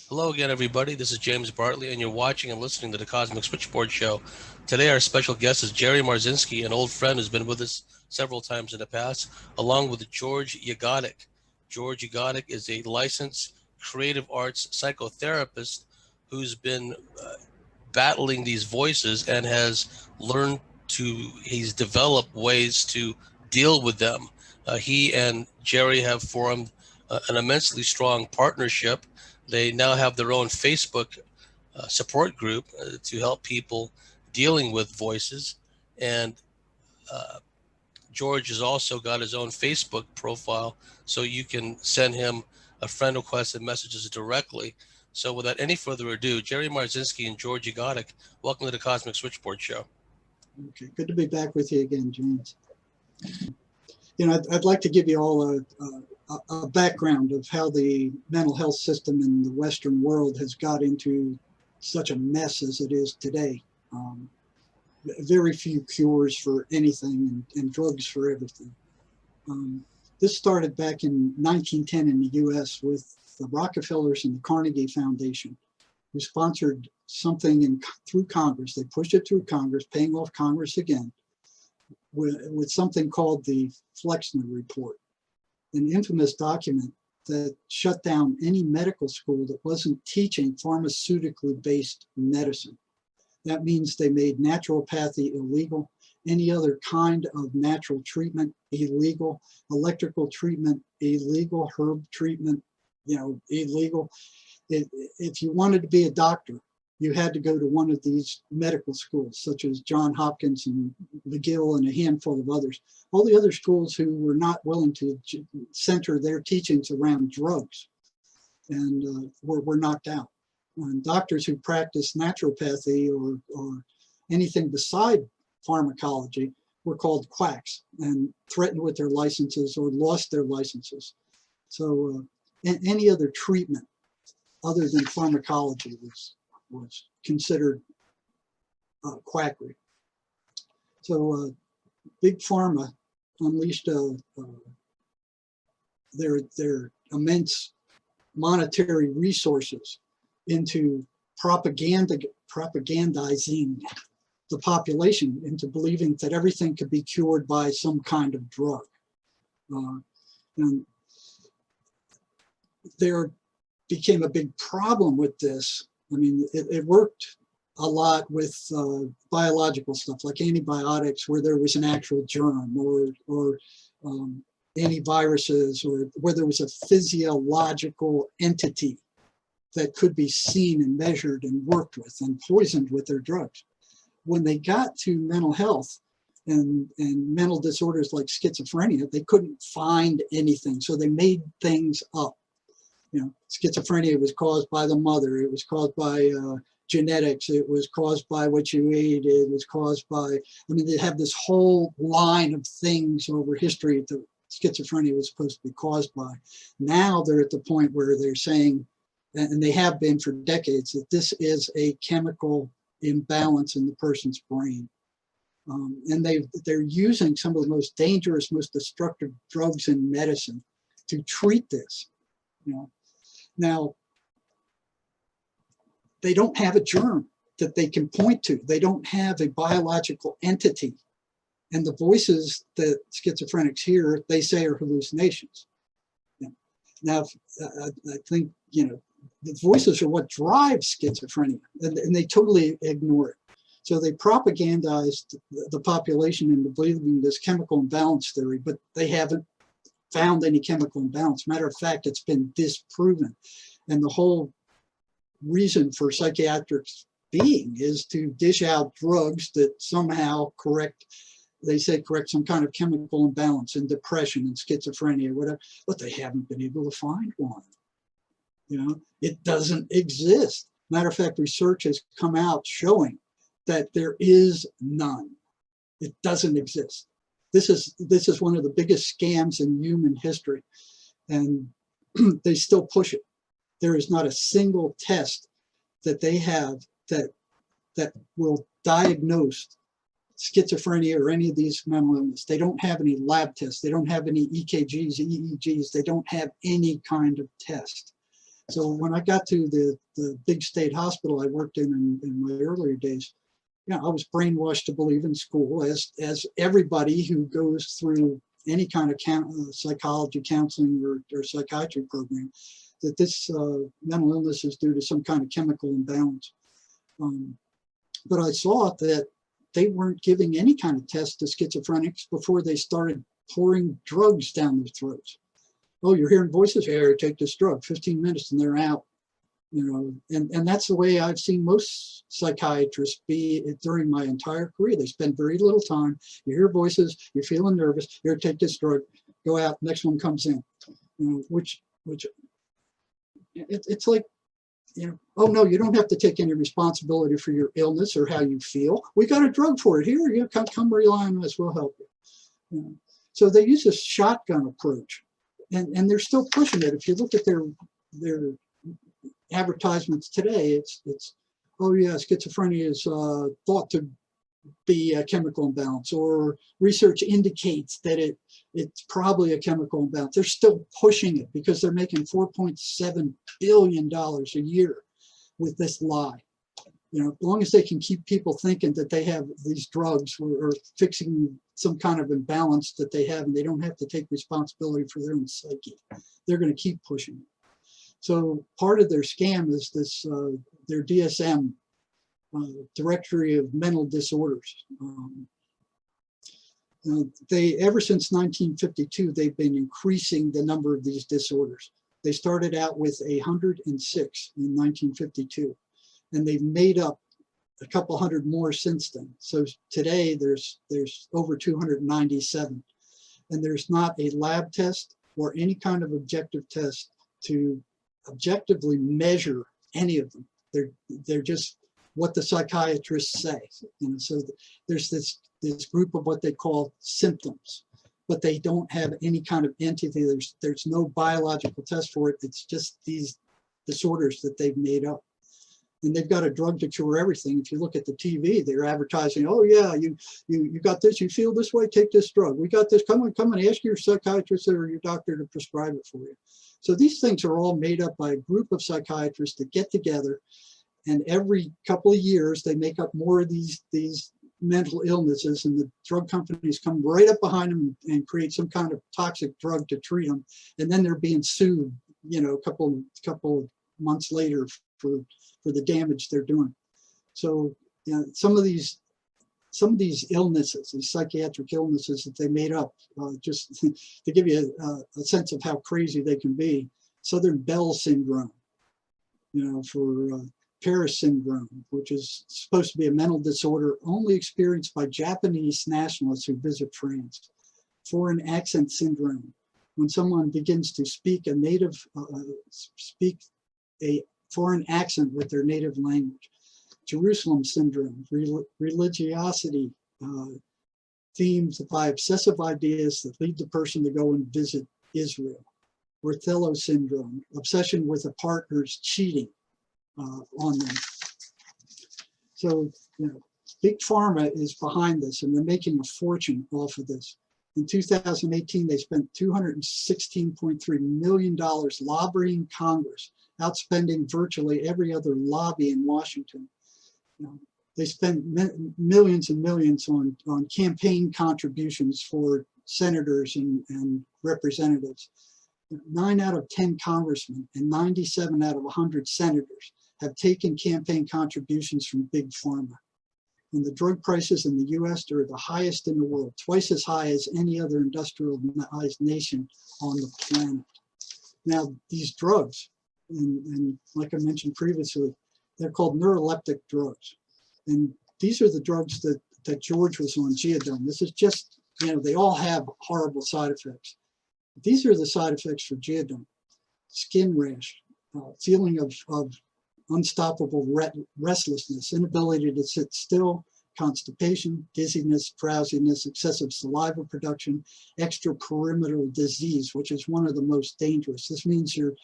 Hello again, everybody. This is James Bartley, and you're watching and listening to the Cosmic Switchboard Show. Today, our special guest is Jerry Marzinski, an old friend who's been with us several times in the past, along with George Yagotic. George Yagotic is a licensed creative arts psychotherapist who's been battling these voices and has he's developed ways to deal with them. He and Jerry have formed an immensely strong partnership. They now have their own Facebook support group to help people dealing with voices. And George has also got his own Facebook profile, so you can send him a friend request and messages directly. So without any further ado, Jerry Marzinski and George Yagotic, welcome to the Cosmic Switchboard Show. Okay, good to be back with you again, James. I'd like to give you all a background of how the mental health system in the Western world has got into such a mess as it is today. Very few cures for anything and drugs for everything. This started back in 1910 in the US with the Rockefellers and the Carnegie Foundation, who sponsored something through Congress. They pushed it through Congress, paying off Congress again, with something called the Flexner Report, an infamous document that shut down any medical school that wasn't teaching pharmaceutically based medicine. That means they made naturopathy illegal, any other kind of natural treatment illegal, electrical treatment illegal, herb treatment, illegal. If you wanted to be a doctor, you had to go to one of these medical schools, such as Johns Hopkins and McGill and a handful of others. All the other schools who were not willing to center their teachings around drugs and were knocked out. And doctors who practiced naturopathy or anything beside pharmacology were called quacks and threatened with their licenses or lost their licenses. So any other treatment other than pharmacology was considered quackery. So Big Pharma unleashed their immense monetary resources into propagandizing the population into believing that everything could be cured by some kind of drug. And there became a big problem with this. I mean, it worked a lot with biological stuff like antibiotics, where there was an actual germ, or antiviruses, or where there was a physiological entity that could be seen and measured and worked with and poisoned with their drugs. When they got to mental health and mental disorders like schizophrenia, they couldn't find anything, so they made things up. Schizophrenia was caused by the mother. It was caused by genetics. It was caused by what you ate. It was caused by, they have this whole line of things over history that schizophrenia was supposed to be caused by. Now they're at the point where they're saying, and they have been for decades, that this is a chemical imbalance in the person's brain. And they're using some of the most dangerous, most destructive drugs in medicine to treat this. Now, they don't have a germ that they can point to. They don't have a biological entity. And the voices that schizophrenics hear, they say are hallucinations. Now, I think, the voices are what drives schizophrenia, and they totally ignore it. So they propagandized the population into believing this chemical imbalance theory, but they haven't found any chemical imbalance. Matter of fact, it's been disproven. And the whole reason for psychiatrics being is to dish out drugs that somehow correct some kind of chemical imbalance in depression and schizophrenia, whatever, but they haven't been able to find one. It doesn't exist. Matter of fact, research has come out showing that there is none. It doesn't exist. This is one of the biggest scams in human history, and they still push it. There is not a single test that they have that will diagnose schizophrenia or any of these mental illness. They don't have any lab tests. They don't have any EKGs, EEGs. They don't have any kind of test. So when I got to the big state hospital I worked in my earlier days, you know, I was brainwashed to believe in school, as everybody who goes through any kind of psychology, counseling, or psychiatry program, that this mental illness is due to some kind of chemical imbalance. But I saw that they weren't giving any kind of test to schizophrenics before they started pouring drugs down their throats. Oh, you're hearing voices? Here, take this drug. 15 minutes and they're out. You know, and that's the way I've seen most psychiatrists be during my entire career. They spend very little time. You hear voices, you're feeling nervous. Here, take this drug. Go out. Next one comes in. You know, which it's like, you know, oh no, you don't have to take any responsibility for your illness or how you feel. We got a drug for it. Here, you come rely on us. We'll help you. You know? So they use a shotgun approach, and they're still pushing it. If you look at their advertisements today, it's oh yeah, schizophrenia is thought to be a chemical imbalance, or research indicates that it's probably a chemical imbalance. They're still pushing it because they're making $4.7 billion a year with this lie. You know, as long as they can keep people thinking that they have these drugs or fixing some kind of imbalance that they have, and they don't have to take responsibility for their own psyche, they're going to keep pushing it. So part of their scam is this, their DSM, Directory of Mental Disorders. Ever since 1952, they've been increasing the number of these disorders. They started out with 106 in 1952, and they've made up a couple hundred more since then. So today there's over 297, and there's not a lab test or any kind of objective test to objectively measure any of them. They're just what the psychiatrists say. You know, so there's this group of what they call symptoms, but they don't have any kind of entity. There's no biological test for it. It's just these disorders that they've made up. And they've got a drug to cure everything. If you look at the TV, they're advertising, oh yeah, you got this, you feel this way, take this drug. We got this, come and ask your psychiatrist or your doctor to prescribe it for you. So these things are all made up by a group of psychiatrists that get together, and every couple of years they make up more of these mental illnesses, and the drug companies come right up behind them and create some kind of toxic drug to treat them, and then they're being sued, you know, a couple of months later for the damage they're doing. So, you know, some of these illnesses, these psychiatric illnesses that they made up, just to give you a sense of how crazy they can be. Southern Bell syndrome, you know, for Paris syndrome, which is supposed to be a mental disorder only experienced by Japanese nationalists who visit France. Foreign accent syndrome, when someone begins to speak a foreign accent with their native language. Jerusalem syndrome, religiosity, themed by obsessive ideas that lead the person to go and visit Israel. Othello syndrome, obsession with a partner's cheating on them. So, you know, Big Pharma is behind this, and they're making a fortune off of this. In 2018, they spent $216.3 million lobbying Congress, outspending virtually every other lobby in Washington. You know, they spent millions and millions on campaign contributions for senators and representatives. 9 out of 10 congressmen and 97 out of 100 senators have taken campaign contributions from Big Pharma. And the drug prices in the US are the highest in the world, twice as high as any other industrialized nation on the planet. Now, these drugs, and like I mentioned previously, they're called neuroleptic drugs. And these are the drugs that George was on, Geodone. This is just, you know, they all have horrible side effects. These are the side effects for Geodone: skin rash, feeling of unstoppable restlessness, inability to sit still, constipation, dizziness, drowsiness, excessive saliva production, extrapyramidal disease, which is one of the most dangerous. This means your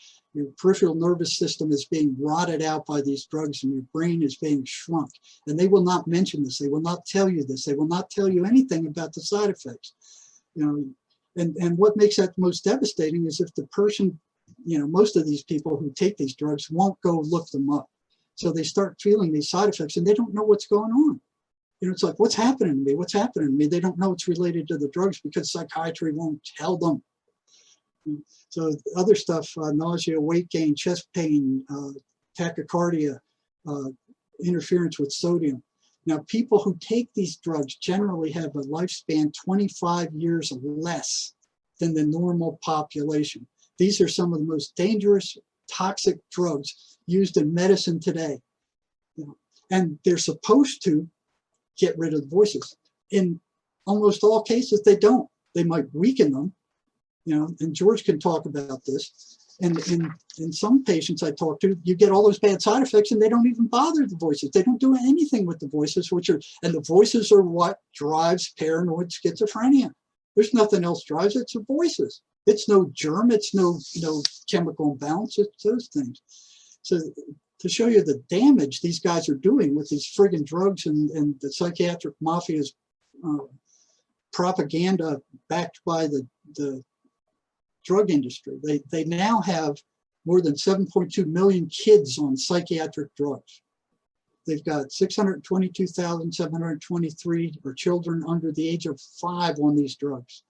peripheral nervous system is being rotted out by these drugs, and your brain is being shrunk. And they will not mention this. They will not tell you this. They will not tell you anything about the side effects. You know, and what makes that most devastating is if the person most of these people who take these drugs won't go look them up. So they start feeling these side effects and they don't know what's going on. It's like, what's happening to me? What's happening to me? They don't know it's related to the drugs because psychiatry won't tell them. So other stuff, nausea, weight gain, chest pain, tachycardia, interference with sodium. Now, people who take these drugs generally have a lifespan 25 years less than the normal population. These are some of the most dangerous, toxic drugs used in medicine today. And they're supposed to get rid of the voices. In almost all cases, they don't. They might weaken them, and George can talk about this. And in some patients I talk to, you get all those bad side effects and they don't even bother the voices. They don't do anything with the voices, and the voices are what drives paranoid schizophrenia. There's nothing else drives it, it's the voices. It's no germ, it's no chemical imbalance, it's those things. So to show you the damage these guys are doing with these friggin' drugs and the psychiatric mafia's propaganda backed by the drug industry. They now have more than 7.2 million kids on psychiatric drugs. They've got 622,723 or children under the age of 5 on these drugs.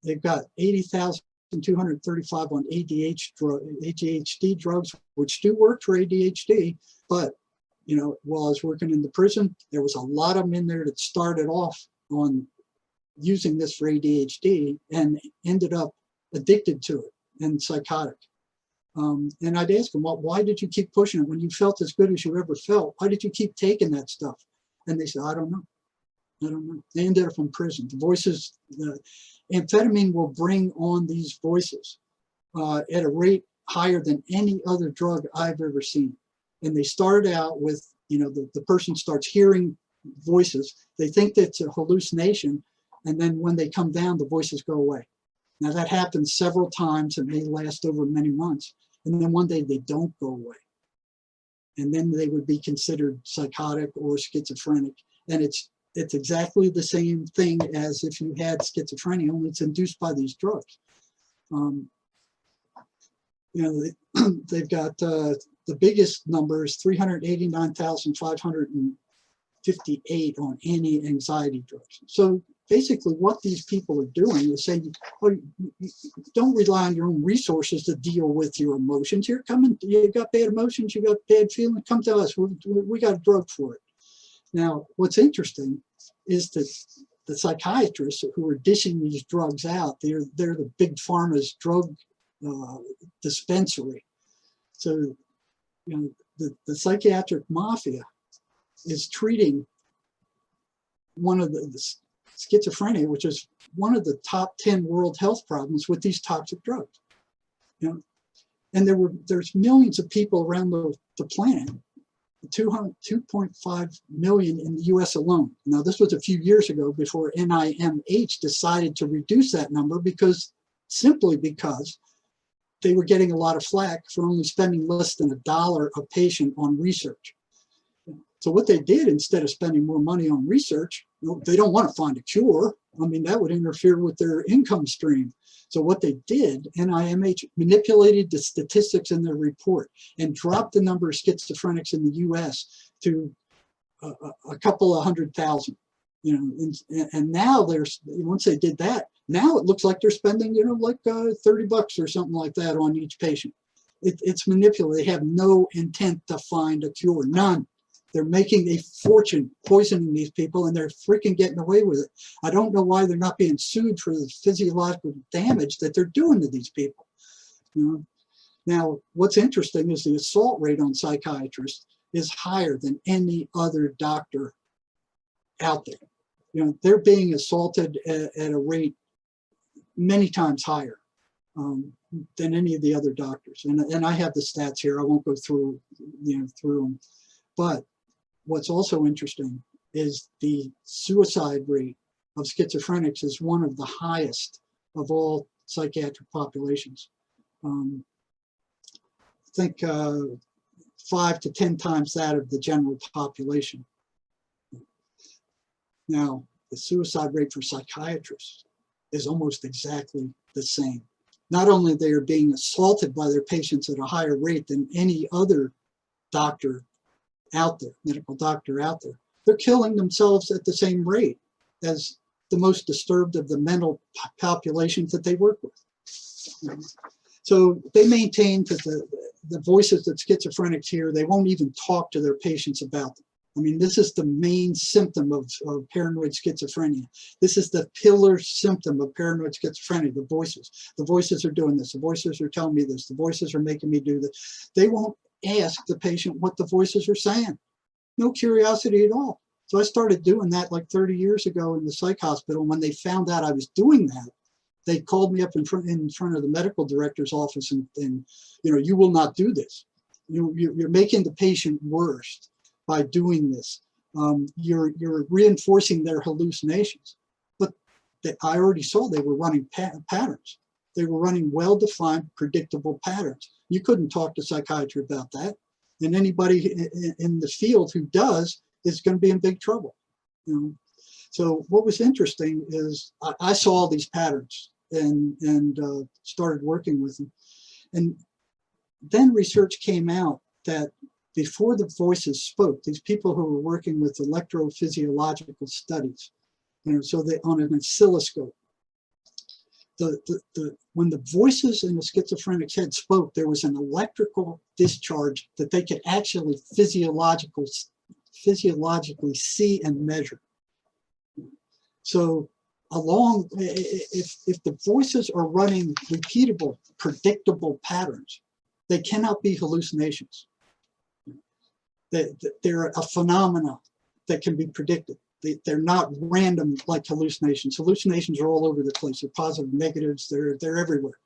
They've got 80,235 on ADHD drugs, which do work for ADHD. But, while I was working in the prison, there was a lot of them in there that started off on using this for ADHD and ended up addicted to it and psychotic. And I'd ask them, well, why did you keep pushing it when you felt as good as you ever felt? Why did you keep taking that stuff? And they said, I don't know. They ended up in prison. The voices, the amphetamine will bring on these voices at a rate higher than any other drug I've ever seen. And they start out with, the person starts hearing voices. They think that's a hallucination. And then when they come down, the voices go away. Now that happens several times and may last over many months. And then one day they don't go away. And then they would be considered psychotic or schizophrenic. And it's exactly the same thing as if you had schizophrenia, only it's induced by these drugs. They've got the biggest number is 389,558 on anti-anxiety drugs. So basically what these people are doing is saying, oh, don't rely on your own resources to deal with your emotions. You're coming, you got bad emotions, you got bad feelings, come to us, we got a drug for it. Now, what's interesting is that the psychiatrists who are dishing these drugs out, they're the big pharma's drug dispensary. So, the psychiatric mafia is treating one of the schizophrenia, which is one of the top 10 world health problems with these toxic drugs. And there's millions of people around the planet, 2.5 million in the US alone. Now, this was a few years ago before NIMH decided to reduce that number simply because they were getting a lot of flack for only spending less than $1 a patient on research. So what they did, instead of spending more money on research, they don't want to find a cure. I mean, that would interfere with their income stream. So what they did, NIMH manipulated the statistics in their report and dropped the number of schizophrenics in the US to a couple of 100,000. And now once they did that, now it looks like they're spending, like $30 or something like that on each patient. It's manipulated. They have no intent to find a cure, none. They're making a fortune poisoning these people, and they're freaking getting away with it. I don't know why they're not being sued for the physiological damage that they're doing to these people. Now, what's interesting is the assault rate on psychiatrists is higher than any other doctor out there. They're being assaulted at a rate many times higher than any of the other doctors. And I have the stats here. I won't go through them. But what's also interesting is the suicide rate of schizophrenics is one of the highest of all psychiatric populations. I think 5 to 10 times that of the general population. Now, the suicide rate for psychiatrists is almost exactly the same. not only they are being assaulted by their patients at a higher rate than any other doctor out there, medical doctor out there, they're killing themselves at the same rate as the most disturbed of the mental populations that they work with. So they maintain that the voices that schizophrenics hear, they won't even talk to their patients about them. I mean, this is the main symptom of paranoid schizophrenia. This is the pillar symptom of paranoid schizophrenia, the voices. The voices are doing this. The voices are telling me this. The voices are making me do this. They won't ask the patient what the voices are saying. No curiosity at all. So I started doing that like 30 years ago in the psych hospital. When they found out I was doing that, they called me up in front of the medical director's office and you know, you will not do this. You're making the patient worse by doing this. You're reinforcing their hallucinations. But I already saw they were running patterns. They were running well-defined, predictable patterns. You couldn't talk to psychiatry about that. And anybody in the field who does is going to be in big trouble. You know? So what was interesting is I saw all these patterns and started working with them. And then research came out that before the voices spoke, these people who were working with electrophysiological studies, you know, so they on an oscilloscope, when the voices in the schizophrenic's head spoke, there was an electrical discharge that they could actually physiologically see and measure. So if the voices are running repeatable, predictable patterns, they cannot be hallucinations. They're a phenomena that can be predicted. They're not random like hallucinations. Hallucinations are all over the place. They're positive, negatives, they're everywhere.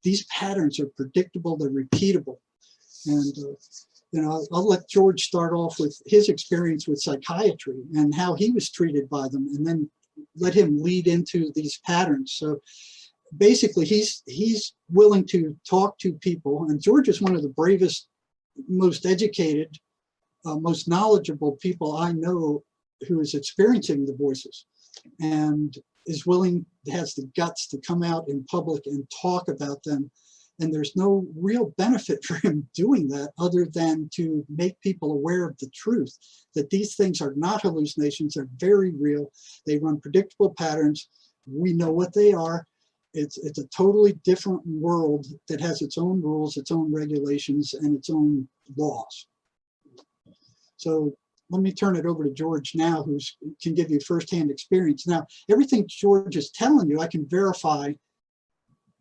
These patterns are predictable, they're repeatable. And you know, I'll let George start off with his experience with psychiatry and how he was treated by them, and then let him lead into these patterns. So basically, he's willing to talk to people, and George is one of the bravest, most educated, most knowledgeable people I know who is experiencing the voices and is willing, has the guts to come out in public and talk about them. And there's no real benefit for him doing that other than to make people aware of the truth, that these things are not hallucinations, they're very real. They run predictable patterns. We know what they are. It's a totally different world that has its own rules, its own regulations, and its own laws. So let me turn it over to George now, who can give you firsthand experience. Now, everything George is telling you, I can verify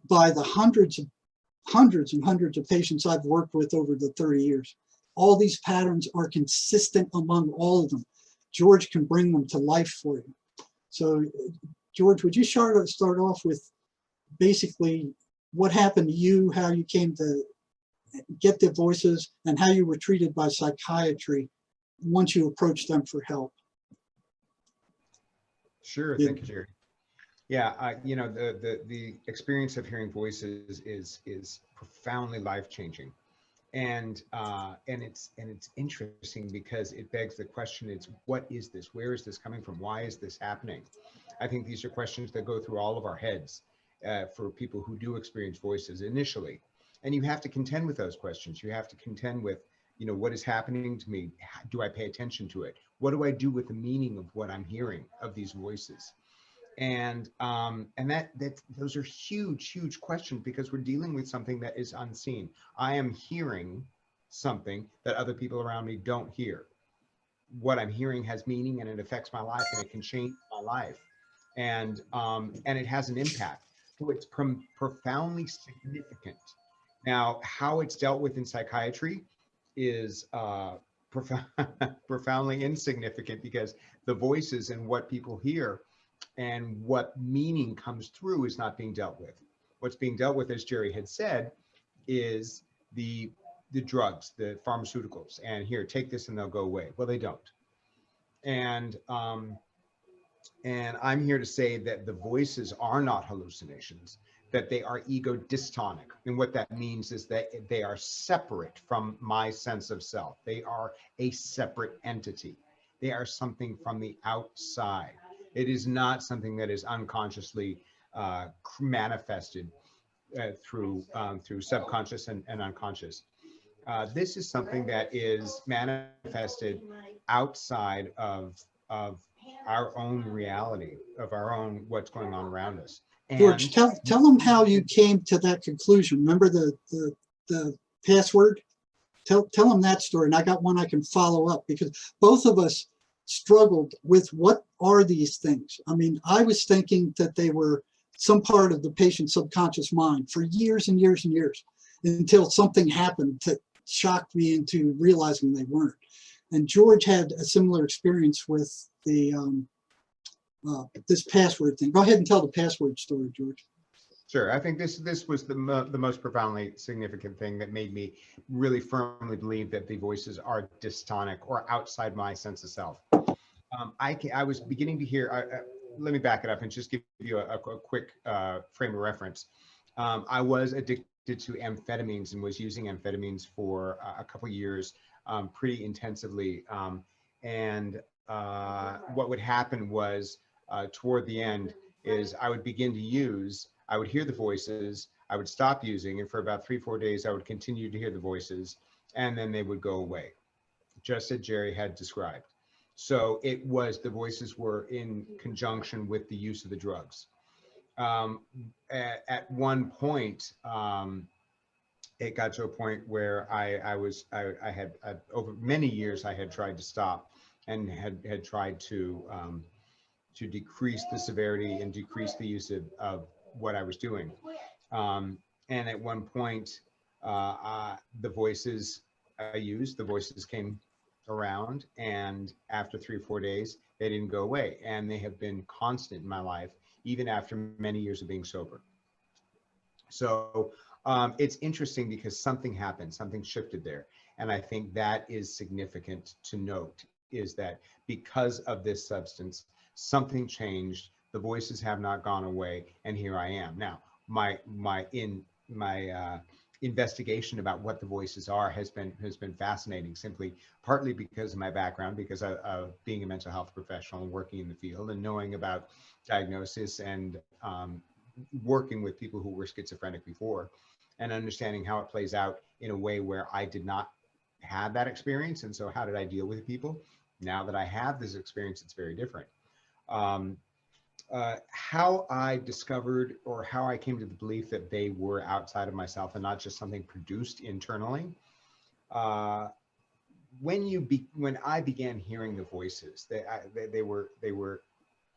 by the hundreds and hundreds of patients I've worked with over the 30 years. All these patterns are consistent among all of them. George can bring them to life for you. So George, would you start off with basically what happened to you, how you came to get the voices, and how you were treated by psychiatry once you approached them for help? Sure, thank you, Jerry. Yeah, you know, the experience of hearing voices is profoundly life-changing, and it's interesting because it begs the question: it's what is this? Where is this coming from? Why is this happening? I think these are questions that go through all of our heads for people who do experience voices initially, and you have to contend with those questions. You have to contend with, you know, what is happening to me? Do I pay attention to it? What do I do with the meaning of what I'm hearing of these voices? And those are huge questions, because we're dealing with something that is unseen. I am hearing something that other people around me don't hear. What I'm hearing has meaning, and it affects my life, and it can change my life, and it has an impact. So it's profoundly significant. Now, how it's dealt with in psychiatry is profoundly insignificant, because the voices and what people hear and what meaning comes through is not being dealt with. What's being dealt with, as Jerry had said, is the drugs, the pharmaceuticals, and here, take this and they'll go away. Well, they don't. And I'm here to say that the voices are not hallucinations, that they are ego dystonic. And what that means is that they are separate from my sense of self. They are a separate entity. They are something from the outside. It is not something that is unconsciously manifested through subconscious and unconscious. This is something that is manifested outside of our own reality, of our own what's going on around us. And George, tell them how you came to that conclusion. Remember the password? Tell them that story, and I got one I can follow up, because both of us struggled with what are these things. I mean, I was thinking that they were some part of the patient's subconscious mind for years and years and years, until something happened that shocked me into realizing they weren't. And George had a similar experience with the this password thing. Go ahead and tell the password story, George. Sure. I think this was the most profoundly significant thing that made me really firmly believe that the voices are dystonic or outside my sense of self. I was beginning to hear, let me back it up and just give you a quick frame of reference. I was addicted to amphetamines and was using amphetamines for a couple years pretty intensively. What would happen was toward the end is I would begin to use, I would hear the voices, I would stop using, and for about 3-4 days, I would continue to hear the voices, and then they would go away, just as Jerry had described. So it was, the voices were in conjunction with the use of the drugs. At one point, it got to a point where I had over many years, I had tried to stop and had tried to decrease the severity and decrease the use of what I was doing. And at one point, the voices I used, the voices came around, and after 3 or 4 days, they didn't go away. And they have been constant in my life, even after many years of being sober. So it's interesting because something happened, something shifted there. And I think that is significant to note, is that because of this substance, something changed, the voices have not gone away, and here I am. Now, my investigation about what the voices are has been fascinating, simply partly because of my background, because of being a mental health professional and working in the field and knowing about diagnosis and working with people who were schizophrenic before, and understanding how it plays out in a way where I did not have that experience. And so how did I deal with people? Now that I have this experience, it's very different. How I discovered, or how I came to the belief that they were outside of myself and not just something produced internally. When I began hearing the voices,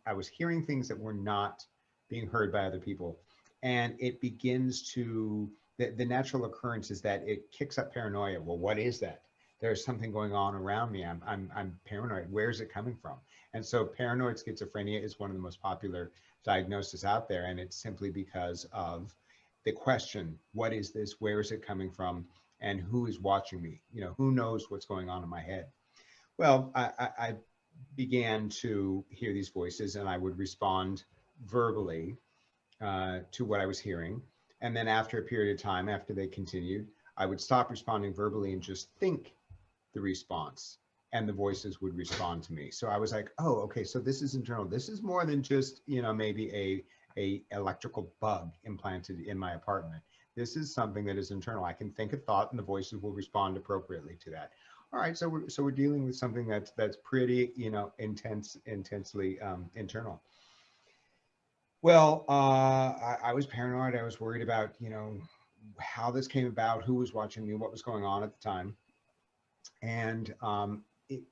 I was hearing things that were not being heard by other people, and it begins to, the natural occurrence is that it kicks up paranoia. Well, what is that? There's something going on around me. I'm paranoid. Where's it coming from? And so paranoid schizophrenia is one of the most popular diagnoses out there. And it's simply because of the question, what is this? Where is it coming from? And who is watching me? You know, who knows what's going on in my head? Well, I began to hear these voices, and I would respond verbally to what I was hearing. And then after a period of time, after they continued, I would stop responding verbally and just think the response, and the voices would respond to me. So I was like, oh, okay, so this is internal. This is more than just, you know, maybe a electrical bug implanted in my apartment. This is something that is internal. I can think a thought, and the voices will respond appropriately to that. All right, so we're dealing with something that's pretty, you know, intensely internal. Well, I was paranoid. I was worried about, you know, how this came about, who was watching me, what was going on at the time. And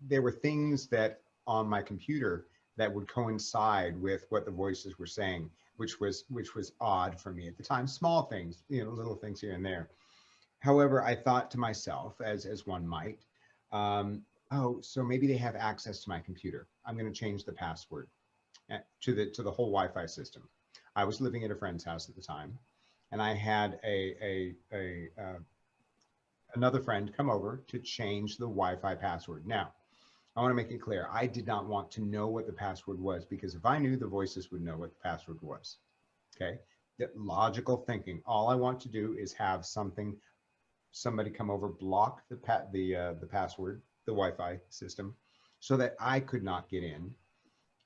there were things that on my computer that would coincide with what the voices were saying, which was odd for me at the time. Small things, you know, little things here and there. However, I thought to myself, as one might, oh, so maybe they have access to my computer. I'm going to change the password to the whole Wi-Fi system. I was living at a friend's house at the time, and I had another friend come over to change the Wi-Fi password. Now, I want to make it clear, I did not want to know what the password was, because if I knew, the voices would know what the password was. Okay, the logical thinking. All I want to do is have somebody come over, block the password, the Wi-Fi system, so that I could not get in,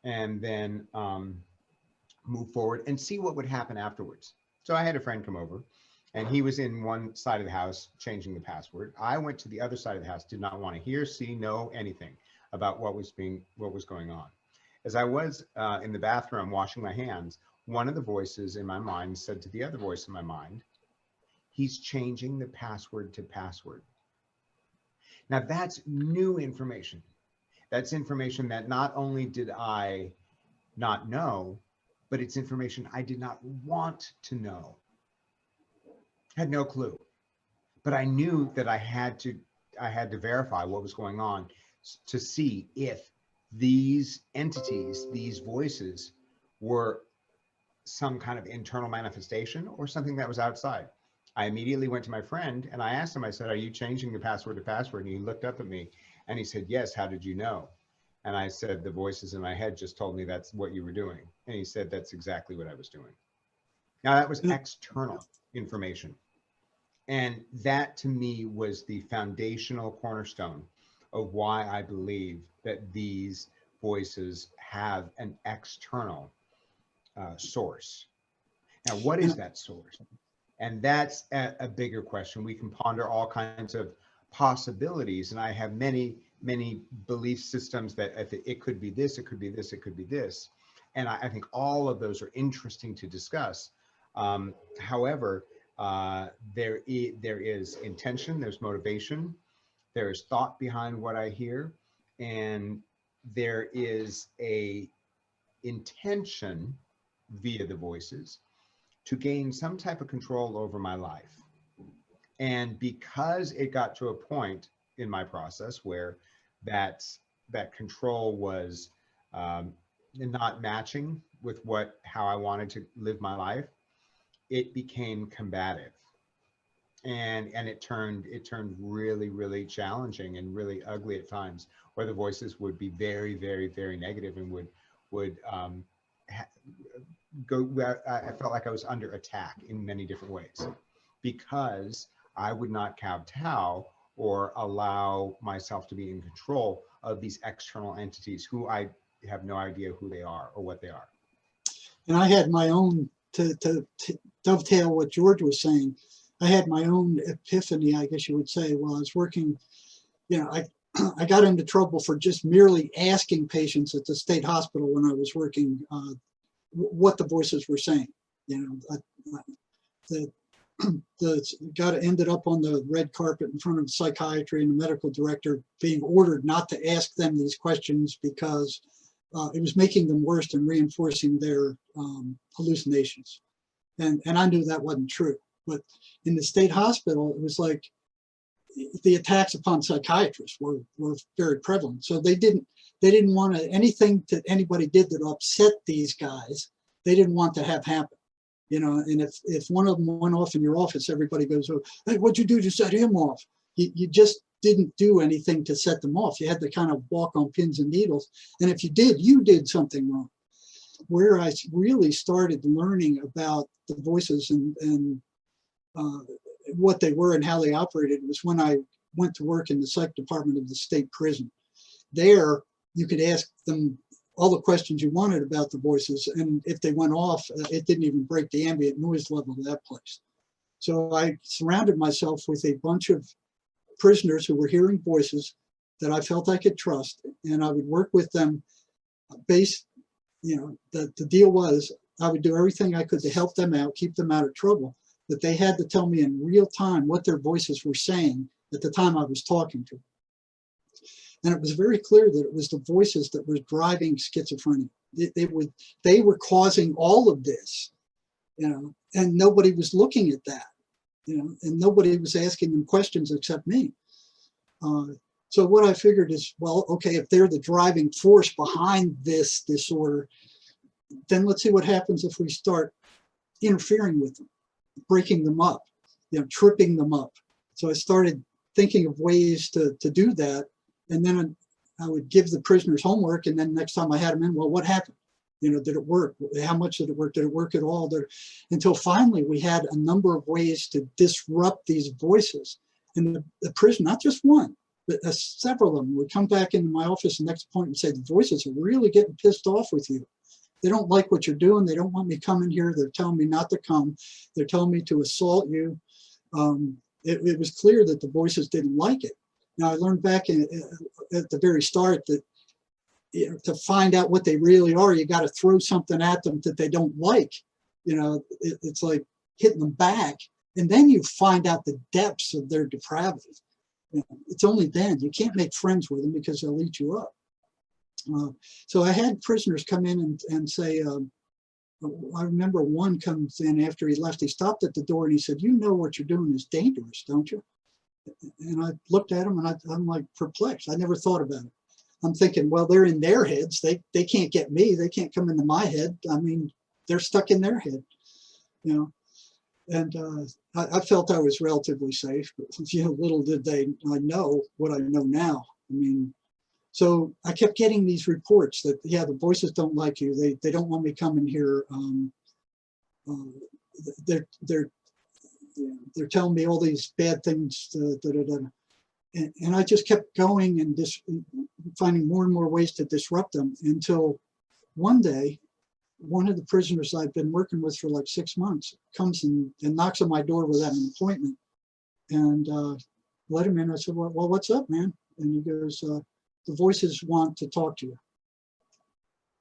and then move forward and see what would happen afterwards. So I had a friend come over, and he was in one side of the house changing the password. I went to the other side of the house, did not want to hear, see, know anything about what was going on. As I was in the bathroom washing my hands, one of the voices in my mind said to the other voice in my mind, "He's changing the password to password." Now that's new information. That's information that not only did I not know, but it's information I did not want to know. Had no clue, but I knew that I had to verify what was going on to see if these entities, these voices, were some kind of internal manifestation or something that was outside. I immediately went to my friend and I asked him, I said, "Are you changing the password to password?" And he looked up at me and he said, "Yes, how did you know?" And I said, "The voices in my head just told me that's what you were doing." And he said, "That's exactly what I was doing." Now that was external information. And that to me was the foundational cornerstone of why I believe that these voices have an external source. Now, what is that source? And that's a bigger question. We can ponder all kinds of possibilities. And I have many, many belief systems that it could be this, it could be this, it could be this. And I think all of those are interesting to discuss. However, there is intention, there's motivation, there is thought behind what I hear, and there is a intention via the voices to gain some type of control over my life. And because it got to a point in my process where that control was not matching with how I wanted to live my life, it became combative, and it turned really, really challenging and really ugly at times, where the voices would be very, very, very negative and would go. I felt like I was under attack in many different ways because I would not kowtow or allow myself to be in control of these external entities who I have no idea who they are or what they are. And I had my own, to dovetail what George was saying, I had my own epiphany, I guess you would say, while I was working. I got into trouble for just merely asking patients at the state hospital when I was working what the voices were saying. Ended up on the red carpet in front of psychiatry and the medical director being ordered not to ask them these questions because it was making them worse and reinforcing their hallucinations. And I knew that wasn't true. But in the state hospital, it was like the attacks upon psychiatrists were very prevalent. So they didn't want anything that anybody did that upset these guys, they didn't want to have happen. And if one of them went off in your office, everybody goes, "Oh, hey, what'd you do to set him off?" You just didn't do anything to set them off. You had to kind of walk on pins and needles. And if you did something wrong. Where I really started learning about the voices and what they were and how they operated was when I went to work in the psych department of the state prison. There, you could ask them all the questions you wanted about the voices, and if they went off, it didn't even break the ambient noise level of that place. So I surrounded myself with a bunch of prisoners who were hearing voices that I felt I could trust, and I would work with them based, the deal was I would do everything I could to help them out, keep them out of trouble, but they had to tell me in real time what their voices were saying at the time I was talking to them. And it was very clear that it was the voices that were driving schizophrenia. They were causing all of this, and nobody was looking at that, and nobody was asking them questions except me. So what I figured is, well, okay, if they're the driving force behind this disorder, then let's see what happens if we start interfering with them, breaking them up, tripping them up. So I started thinking of ways to do that. And then I would give the prisoners homework. And then next time I had them in, well, what happened? Did it work? How much did it work? Did it work at all? Until finally we had a number of ways to disrupt these voices. And the prison, not just one, but several of them would come back into my office the next point and say, the voices are really getting pissed off with you. they don't like what you're doing. They don't want me coming here. They're telling me not to come. They're telling me to assault you. It was clear that the voices didn't like it. Now, I learned back at the very start that to find out what they really are, you got to throw something at them that they don't like. It's like hitting them back. And then you find out the depths of their depravity. It's only then. You can't make friends with them because they'll eat you up. So I had prisoners come in and say, I remember one comes in after he left, he stopped at the door and he said, "You know what you're doing is dangerous, don't you?" And I looked at him and I'm like perplexed. I never thought about it. I'm thinking, well, they're in their heads. They can't get me. They can't come into my head. I mean, they're stuck in their head, And I felt I was relatively safe, but little did I know what I know now. I mean, so I kept getting these reports that, yeah, the voices don't like you. They don't want me coming here. They're telling me all these bad things. And I just kept going and finding more and more ways to disrupt them until one day, one of the prisoners I've been working with for like 6 months comes and knocks on my door without an appointment, and let him in. I said, well, what's up, man? And he goes, the voices want to talk to you.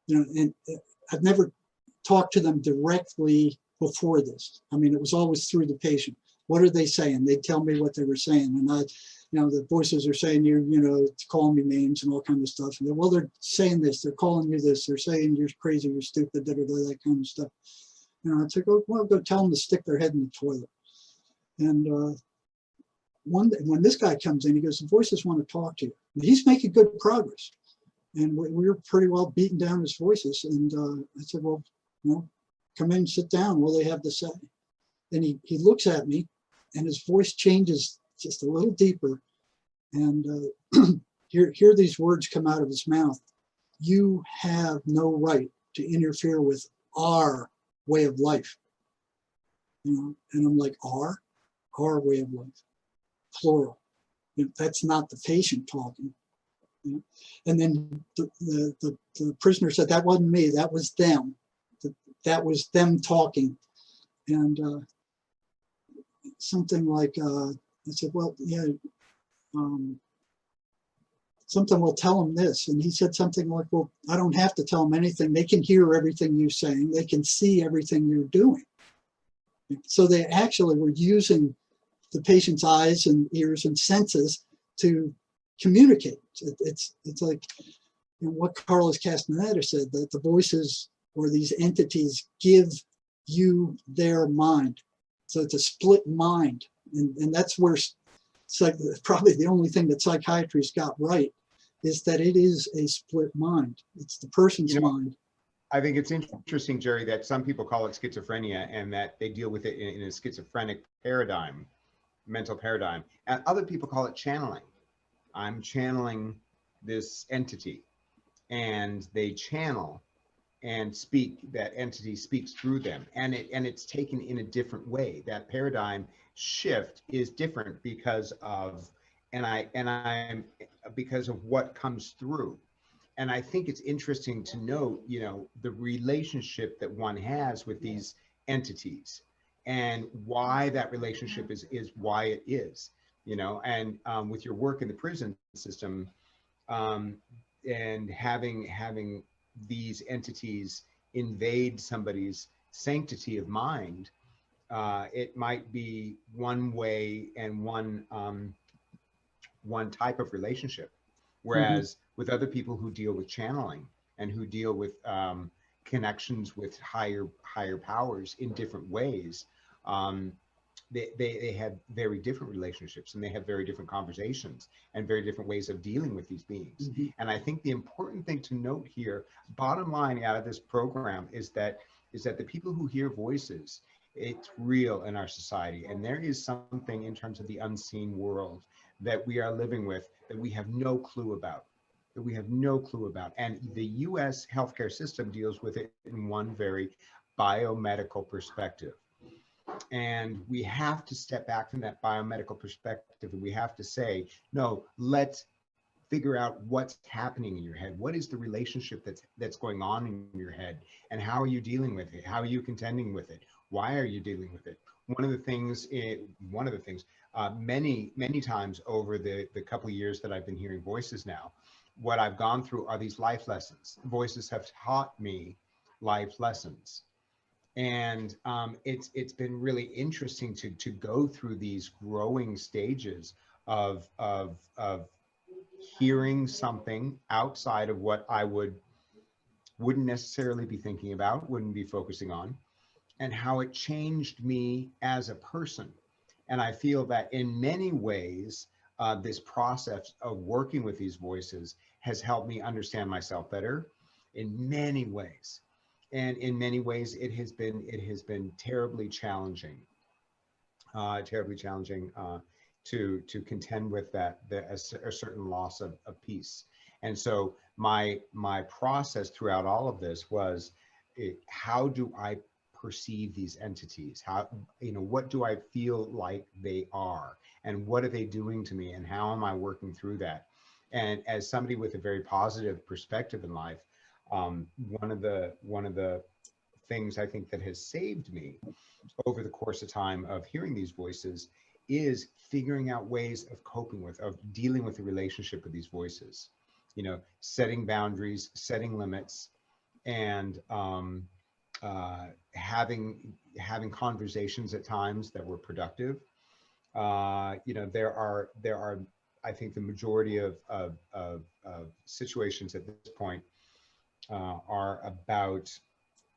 And I've never talked to them directly before this. I mean, it was always through the patient. What are they saying? They'd tell me what they were saying. And the voices are saying it's calling me names and all kinds of stuff. And they're saying this, they're calling you this, they're saying you're crazy, you're stupid, that kind of stuff. I'd say, well, go tell them to stick their head in the toilet. And one day, when this guy comes in, he goes, the voices want to talk to you. And he's making good progress. And we were pretty well beating down his voices. And I said, well, come in, sit down. What do they have to say? And he looks at me and his voice changes just a little deeper. And hear these words come out of his mouth. You have no right to interfere with our way of life. And I'm like, our way of life, plural. That's not the patient talking. And then the prisoner said, that wasn't me, that was them. That was them talking. And something like, I said, well, yeah, something will tell them this. And he said something like, well, I don't have to tell them anything. They can hear everything you're saying. They can see everything you're doing. So they actually were using the patient's eyes and ears and senses to communicate. It's like what Carlos Castaneda said, that the voices or these entities give you their mind. So it's a split mind. And that's where probably the only thing that psychiatry's got right is that it is a split mind. It's the person's mind. I think it's interesting, Jerry, that some people call it schizophrenia and that they deal with it in a schizophrenic paradigm, mental paradigm. And other people call it channeling. I'm channeling this entity, and they channel and speak, that entity speaks through them, and it's taken in a different way. That paradigm shift is different because of because of what comes through. And I think it's interesting to note, the relationship that one has with these entities and why that relationship is why it is, and with your work in the prison system, and having these entities invade somebody's sanctity of mind, it might be one way and one type of relationship. Whereas with other people who deal with channeling and who deal with connections with higher powers in different ways, they have very different relationships, and they have very different conversations and very different ways of dealing with these beings. And I think the important thing to note here, bottom line out of this program, is that the people who hear voices, it's real in our society, and there is something in terms of the unseen world that we are living with that we have no clue about. And the US healthcare system deals with it in one very biomedical perspective. And we have to step back from that biomedical perspective, and we have to say, no, let's figure out what's happening in your head. What is the relationship that's going on in your head, and how are you dealing with it? How are you contending with it? Why are you dealing with it? One of the things, many times over the couple of years that I've been hearing voices now, what I've gone through are these life lessons. Voices have taught me life lessons. And it's been really interesting to go through these growing stages of hearing something outside of what I wouldn't necessarily be thinking about, wouldn't be focusing on, and how it changed me as a person. And I feel that in many ways, this process of working with these voices has helped me understand myself better in many ways. And in many ways, it has been terribly challenging, to contend with a certain loss of peace. And so my process throughout all of this was, how do I perceive these entities? How, what do I feel like they are, and what are they doing to me, and how am I working through that? And as somebody with a very positive perspective in life, one of the things I think that has saved me over the course of time of hearing these voices is figuring out ways of coping with, of dealing with the relationship with these voices, setting boundaries, setting limits, and having conversations at times that were productive. There are I think the majority of situations at this point are about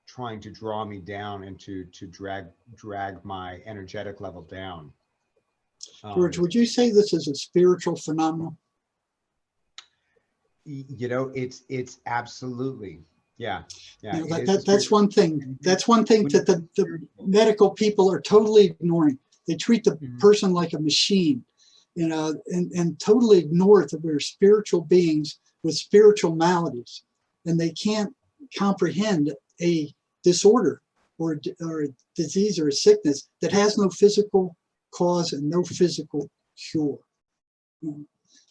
trying to draw me down and to drag my energetic level down. George, would you say this is a spiritual phenomenon? It's absolutely, yeah. That's one thing. That's one thing that the medical people are totally ignoring. They treat the person like a machine, and totally ignore that we're spiritual beings with spiritual maladies, and they can't comprehend a disorder or a disease or a sickness that has no physical cause and no physical cure.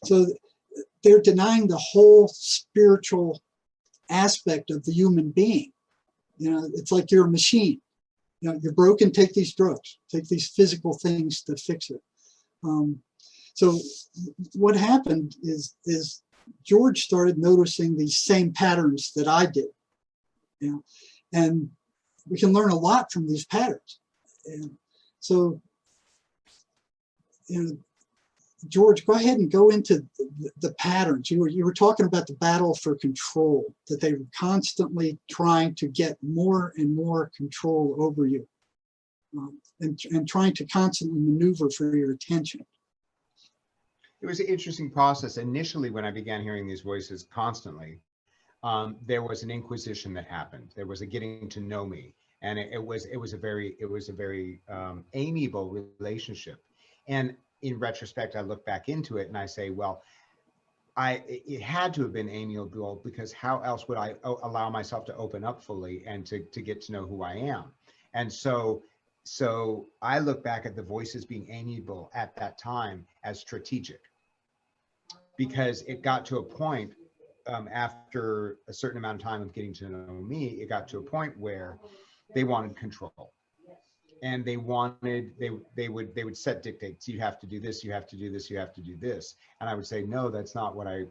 So they're denying the whole spiritual aspect of the human being. It's like you're a machine. You're broken, take these drugs, take these physical things to fix it. So what happened is George started noticing these same patterns that I did, and we can learn a lot from these patterns. So, George, go ahead and go into the patterns. You were talking about the battle for control, that they were constantly trying to get more and more control over you, and trying to constantly maneuver for your attention. It was an interesting process. Initially, when I began hearing these voices constantly, there was an inquisition that happened. There was a getting to know me, and it was a very amiable relationship. And in retrospect, I look back into it and I say, well, it had to have been amiable, because how else would I allow myself to open up fully and to get to know who I am? And so I look back at the voices being amiable at that time as strategic, because it got to a point, after a certain amount of time of getting to know me, it got to a point where they wanted control. And they would set dictates. You have to do this, you have to do this, you have to do this. And I would say, no, that's not what I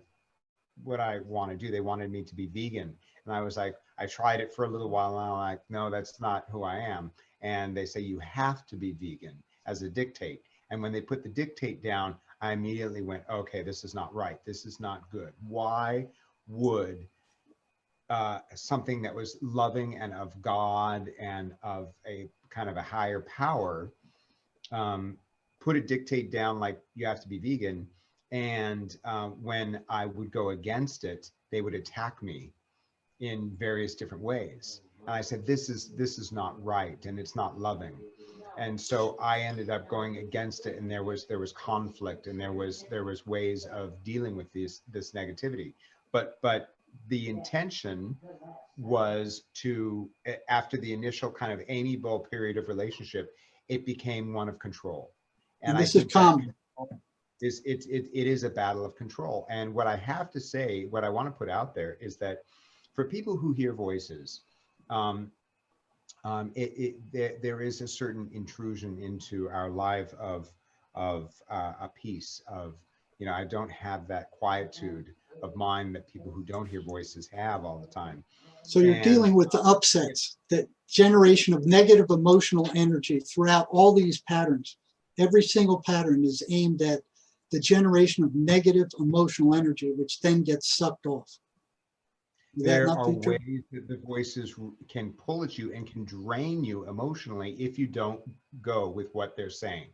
want to do. They wanted me to be vegan. And I was like, I tried it for a little while, and I'm like, no, that's not who I am. And they say, you have to be vegan, as a dictate. And when they put the dictate down, I immediately went, okay, this is not right. This is not good. Why would something that was loving and of God and of a kind of a higher power put a dictate down like you have to be vegan? And when I would go against it, they would attack me in various different ways. And I said, this is not right, and it's not loving. And so I ended up going against it, and there was conflict, and there was ways of dealing with this negativity. But the intention was to, after the initial kind of amiable period of relationship, it became one of control. And this is common. It is a battle of control. And what I have to say, what I want to put out there is that for people who hear voices, there is a certain intrusion into our life of a piece of, you know, I don't have that quietude of mind that people who don't hear voices have all the time. So you're dealing with the upsets, that generation of negative emotional energy throughout all these patterns. Every single pattern is aimed at the generation of negative emotional energy, which then gets sucked off. There are ways that the voices can pull at you and can drain you emotionally if you don't go with what they're saying.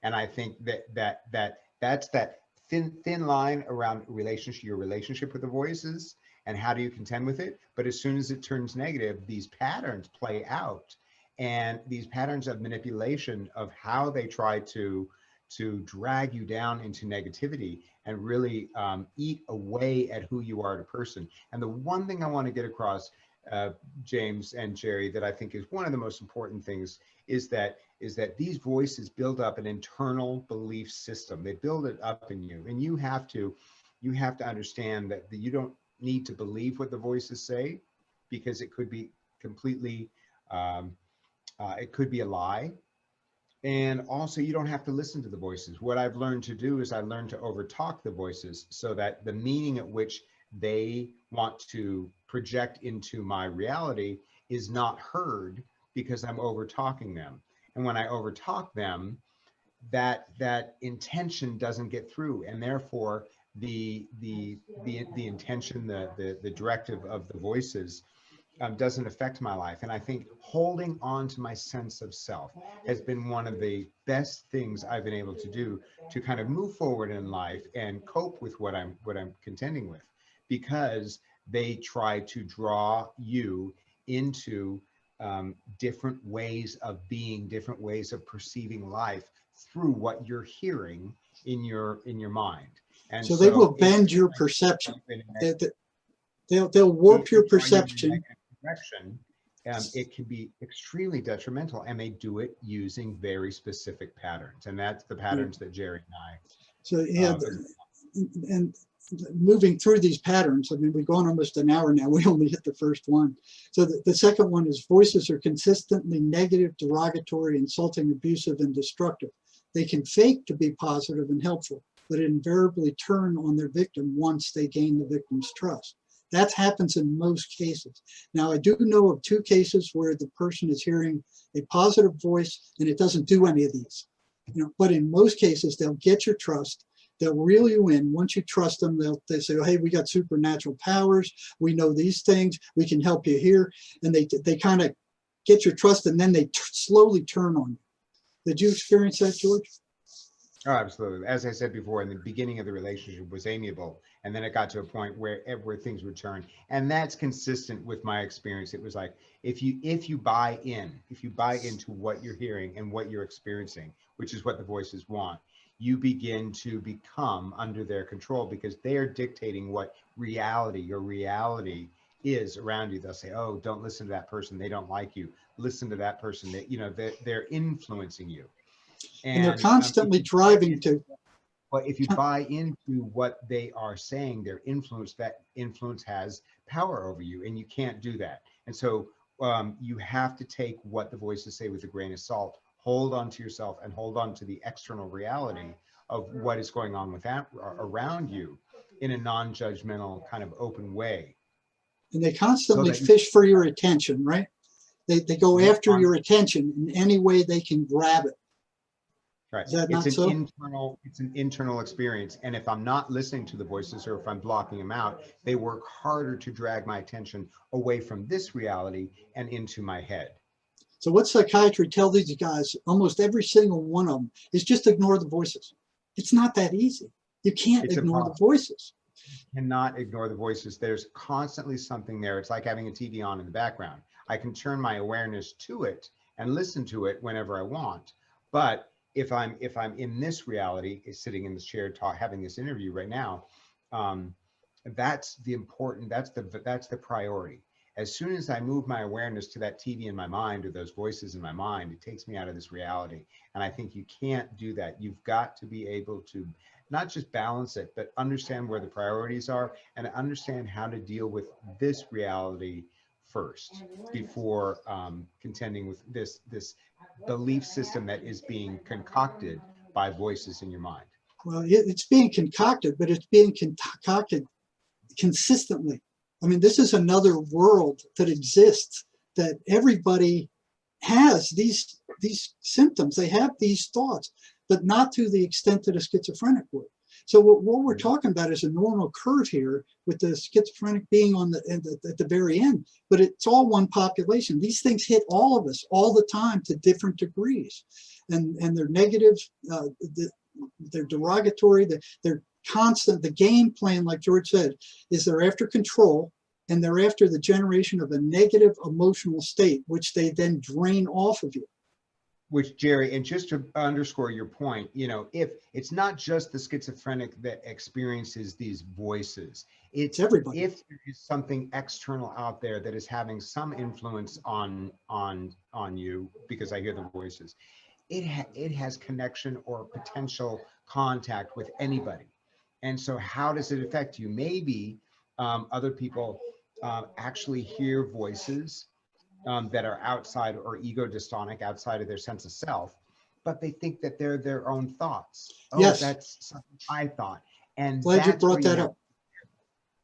And I think that's that thin line around your relationship with the voices and how do you contend with it. But as soon as it turns negative, these patterns play out, and these patterns of manipulation of how they try to drag you down into negativity and really eat away at who you are as a person. And the one thing I want to get across, James and Jerry, that I think is one of the most important things is that these voices build up an internal belief system. They build it up in you, and you have to understand that you don't need to believe what the voices say, because it could be completely, it could be a lie. And also, you don't have to listen to the voices. What I've learned to do is I learned to overtalk the voices so that the meaning at which they want to project into my reality is not heard, because I'm overtalking them. And when I overtalk them, that intention doesn't get through, and therefore the intention, the directive of the voices doesn't affect my life. And I think holding on to my sense of self has been one of the best things I've been able to do to kind of move forward in life and cope with what I'm contending with, because they try to draw you into different ways of being, different ways of perceiving life through what you're hearing in your mind. And so they will bend your perception. They'll warp your perception. It can be extremely detrimental, and they do it using very specific patterns, and that's the patterns that Jerry and I. So yeah, and moving through these patterns, I mean, we've gone almost an hour now. We only hit the first one. So the second one is voices are consistently negative, derogatory, insulting, abusive, and destructive. They can fake to be positive and helpful, but invariably turn on their victim once they gain the victim's trust. That happens in most cases. Now, I do know of 2 cases where the person is hearing a positive voice and it doesn't do any of these. You know, but in most cases, they'll get your trust. They'll reel you in. Once you trust them, they say, oh, hey, we got supernatural powers. We know these things. We can help you here. And they kind of get your trust, and then they slowly turn on you. Did you experience that, George? Oh, absolutely. As I said before, in the beginning of the relationship was amiable, and then it got to a point where things would turn. And that's consistent with my experience. It was like, if you buy into what you're hearing and what you're experiencing, which is what the voices want, you begin to become under their control, because they are dictating what your reality is around you. They'll say, oh, don't listen to that person. They don't like you. Listen to that person. They're influencing you. And they're constantly driving to. But if you buy into what they are saying, their influence, that influence has power over you, and you can't do that. And so you have to take what the voices say with a grain of salt, hold on to yourself, and hold on to the external reality of what is going on with that around you in a non-judgmental kind of open way. And they constantly fish for your attention, right? They go after your attention in any way they can grab it. Right. Is that not so? It's an internal experience. And if I'm not listening to the voices, or if I'm blocking them out, they work harder to drag my attention away from this reality and into my head. So what psychiatry tells these guys, almost every single one of them, is just ignore the voices. It's not that easy. You can't ignore the voices. You cannot ignore the voices. There's constantly something there. It's like having a TV on in the background. I can turn my awareness to it and listen to it whenever I want. But if I'm in this reality, sitting in this chair, having this interview right now, that's the priority. As soon as I move my awareness to that TV in my mind, or those voices in my mind, it takes me out of this reality. And I think you can't do that. You've got to be able to not just balance it, but understand where the priorities are and understand how to deal with this reality first before contending with this belief system that is being concocted by voices in your mind. Well, it's being concocted, but it's being concocted consistently. I mean, this is another world that exists, that everybody has these symptoms. They have these thoughts, but not to the extent that a schizophrenic would. So what we're talking about is a normal curve here, with the schizophrenic being on at the very end, but it's all one population. These things hit all of us all the time to different degrees, and they're negative, they're derogatory, they're constant. The game plan, like George said, is they're after control, and they're after the generation of a negative emotional state, which they then drain off of you. Which, Jerry, and just to underscore your point, you know, if it's not just the schizophrenic that experiences these voices, it's everybody. If there is something external out there that is having some influence on you, because I hear the voices, it has connection or potential contact with anybody. And so how does it affect you? Maybe other people actually hear voices that are outside or ego dystonic, outside of their sense of self, but they think that they're their own thoughts. Oh, yes. That's something I thought. And glad you brought that up.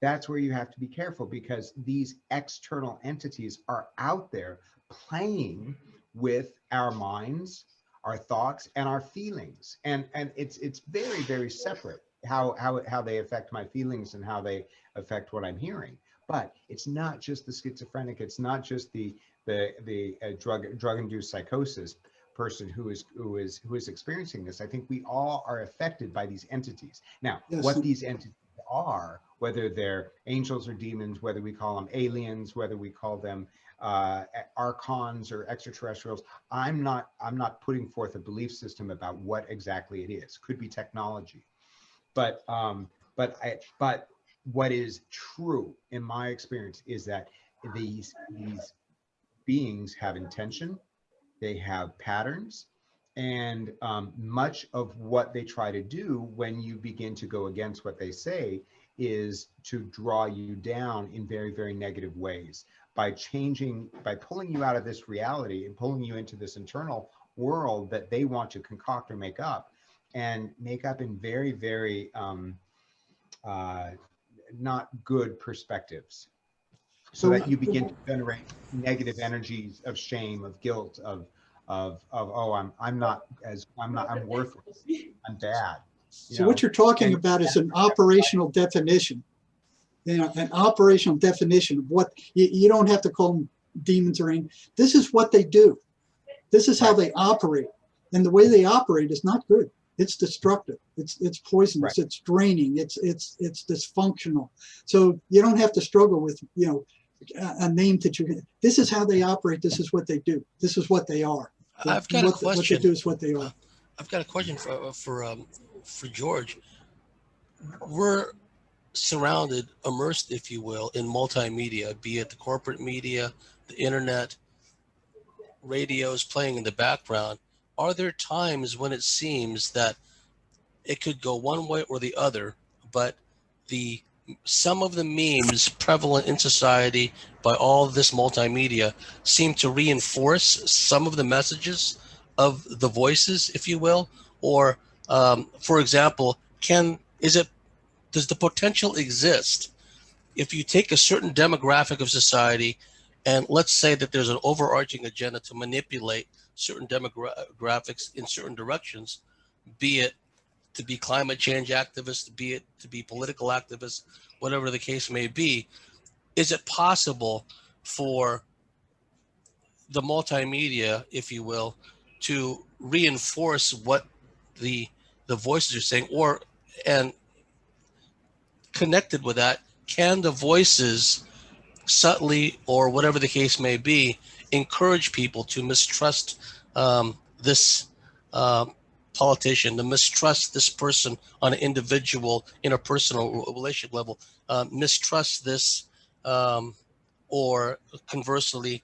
That's where you have to be careful, because these external entities are out there playing with our minds, our thoughts, and our feelings. And it's very, very separate how they affect my feelings and how they affect what I'm hearing. But it's not just the schizophrenic. It's not just the drug-induced psychosis person who is experiencing this. I think we all are affected by these entities. Now, yes. What these entities are, whether they're angels or demons, whether we call them aliens, whether we call them archons or extraterrestrials, I'm not putting forth a belief system about what exactly it is. Could be technology, but what is true in my experience is that these beings have intention, they have patterns, and much of what they try to do when you begin to go against what they say is to draw you down in very, very negative ways by pulling you out of this reality and pulling you into this internal world that they want to concoct or make up in very, very not good perspectives, so that you begin to generate negative energies of shame, of guilt, of oh, I'm worthless, I'm bad. So what you're talking about is an operational definition. You know, an operational definition of what you don't have to call them demons or anything. This is what they do. This is how they operate, and the way they operate is not good. It's destructive. It's poisonous. Right. It's draining. It's dysfunctional. So you don't have to struggle with, you know, a name that you can. This is how they operate. This is what they do. This is what they are. I've got a question. What they do is what they are. I've got a question for George. We're surrounded, immersed, if you will, in multimedia, be it the corporate media, the internet, radios playing in the background. Are there times when it seems that it could go one way or the other, but some of the memes prevalent in society by all this multimedia seem to reinforce some of the messages of the voices, if you will? Or, for example, does the potential exist if you take a certain demographic of society and let's say that there's an overarching agenda to manipulate certain demographics in certain directions, be it to be climate change activists, be it to be political activists, whatever the case may be? Is it possible for the multimedia, if you will, to reinforce what the voices are saying? And connected with that, can the voices subtly, or whatever the case may be, encourage people to mistrust this politician, to mistrust this person on an individual, interpersonal relationship level, mistrust this, or conversely,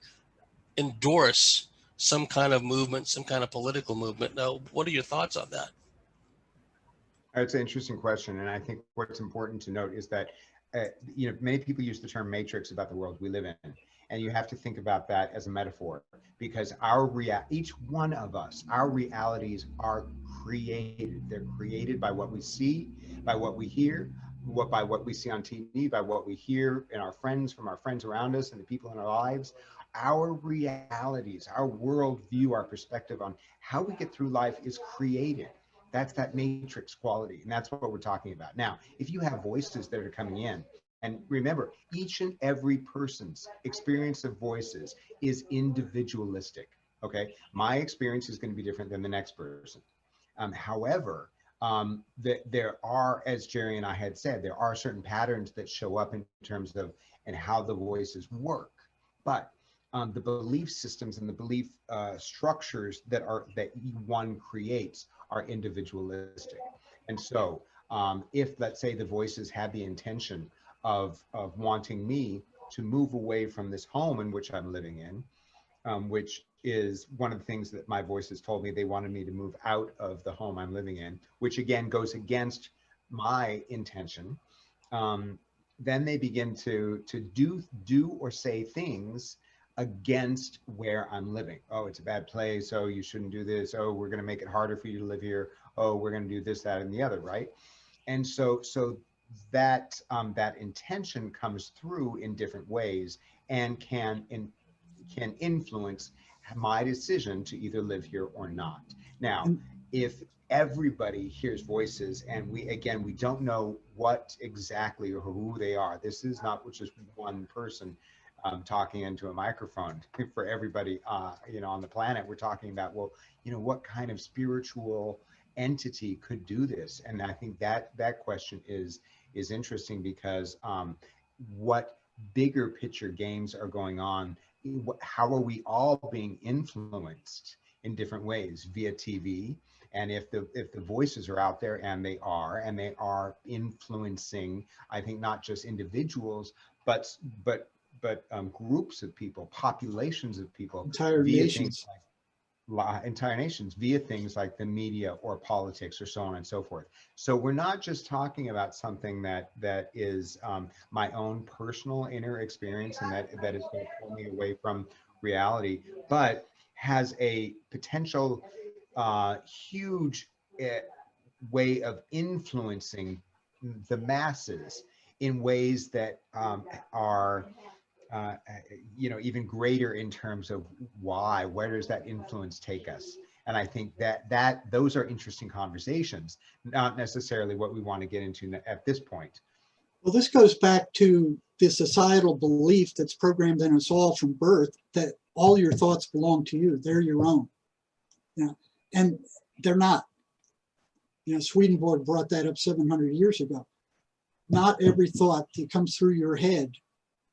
endorse some kind of movement, some kind of political movement? Now, what are your thoughts on that? That's an interesting question. And I think what's important to note is that, many people use the term matrix about the world we live in. And you have to think about that as a metaphor, because each one of us, our realities are created. They're created by what we see, by what we hear, by what we see on TV, by what we hear in our friends, from our friends around us and the people in our lives. Our realities, our worldview, our perspective on how we get through life is created. That's that matrix quality. And that's what we're talking about. Now, if you have voices that are coming in, and remember, each and every person's experience of voices is individualistic. Okay. My experience is going to be different than the next person. However, there are, as Jerry and I had said, there are certain patterns that show up in terms of and how the voices work. But the belief systems and the belief structures that one creates are individualistic. And so if, let's say, the voices had the intention of wanting me to move away from this home in which I'm living in, which is one of the things that my voices told me. They wanted me to move out of the home I'm living in, which again goes against my intention. Then they begin to do or say things against where I'm living. Oh, it's a bad place. Oh, you shouldn't do this. Oh, we're going to make it harder for you to live here. Oh, we're going to do this, that, and the other, right? And so that intention comes through in different ways and can influence my decision to either live here or not. Now, if everybody hears voices and we don't know what exactly or who they are, this is not just one person talking into a microphone for everybody on the planet. We're talking about, well, what kind of spiritual entity could do this? And I think that question is interesting, because what bigger picture games are going on? How are we all being influenced in different ways via TV? And if the voices are out there, and they are influencing, I think, not just individuals, but groups of people, populations of people, entire nations. Entire nations via things like the media or politics or so on and so forth. So we're not just talking about something that is my own personal inner experience and that is going to pull me away from reality, but has a potential huge way of influencing the masses in ways that are even greater in terms of where does that influence take us? And I think that those are interesting conversations, not necessarily what we want to get into at this point. Well, this goes back to the societal belief that's programmed in us all from birth, that all your thoughts belong to you. They're your own. And they're not. Swedenborg brought that up 700 years ago. Not every thought that comes through your head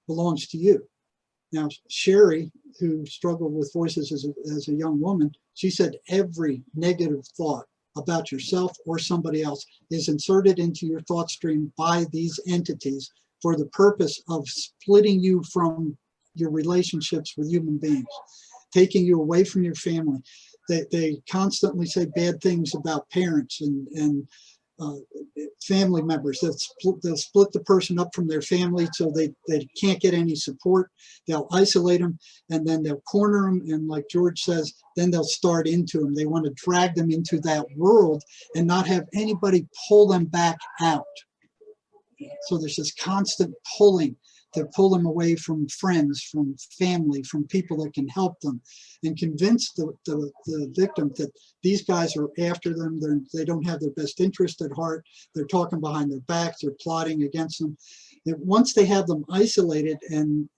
belongs to you. Now, Sherry, who struggled with voices as a young woman, she said every negative thought about yourself or somebody else is inserted into your thought stream by these entities for the purpose of splitting you from your relationships with human beings, taking you away from your family. They constantly say bad things about parents and family members. They'll split the person up from their family so they can't get any support. They'll isolate them, and then they'll corner them, and like George says, then they'll start into them. They want to drag them into that world and not have anybody pull them back out. So there's this constant pulling to pull them away from friends, from family, from people that can help them, and convince the victim that these guys are after them. They don't have their best interest at heart. They're talking behind their backs. They're plotting against them. And once they have them isolated, and